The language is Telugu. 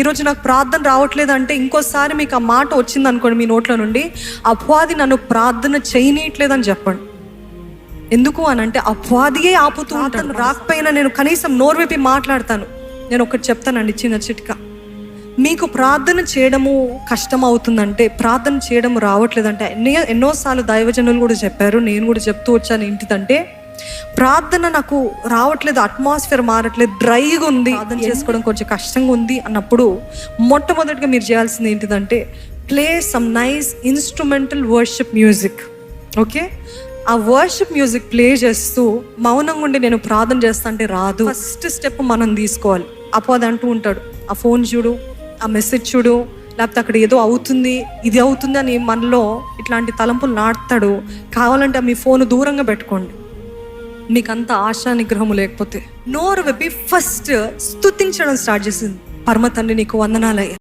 ఈరోజు నాకు ప్రార్థన రావట్లేదు అంటే ఇంకోసారి మీకు ఆ మాట వచ్చింది అనుకోండి మీ నోట్ల నుండి, అపవాది నన్ను ప్రార్థన చేయనీయట్లేదని చెప్పండి. ఎందుకు అని అంటే అపవాదియే ఆపుతూ ఉంటాను. రాకపోయినా నేను కనీసం నోరు విప్పి మాట్లాడతాను. నేను ఒకటి చెప్తానండి, చిన్న చిట్కా. మీకు ప్రార్థన చేయడము కష్టం అవుతుందంటే, ప్రార్థన చేయడం రావట్లేదంటే, ఎన్నోసార్లు దైవజనులు కూడా చెప్పారు, నేను కూడా చెప్తూ వచ్చాను ఇంటిదంటే, ప్రార్థన నాకు రావట్లేదు, అట్మాస్ఫియర్ మారట్లేదు, డ్రైగా ఉంది, ప్రార్థన చేసుకోవడం కొంచెం కష్టంగా ఉంది అన్నప్పుడు మొట్టమొదటిగా మీరు చేయాల్సింది ఏంటిదంటే, play some nice instrumental worship music. Okay, ఆ వర్షిప్ మ్యూజిక్ ప్లే చేస్తూ మౌనంగా ఉండి నేను ప్రార్థన చేస్తా అంటే రాదు. ఫస్ట్ స్టెప్ మనం తీసుకోవాలి. అపవాది అంటూ ఉంటాడు, ఆ ఫోన్ చూడు, ఆ మెసేజ్ చూడు, లేకపోతే అక్కడ ఏదో అవుతుంది, ఇది అవుతుంది అని మనలో ఇట్లాంటి తలంపులు నాటుతాడు. కావాలంటే మీ ఫోన్ దూరంగా పెట్టుకోండి, మీకంత ఆశా నిగ్రహము లేకపోతే. నోరు విప్పి ఫస్ట్ స్తుతించడం స్టార్ట్ చేసింది. పరమ తండ్రి నీకు వందనాలయ్యా,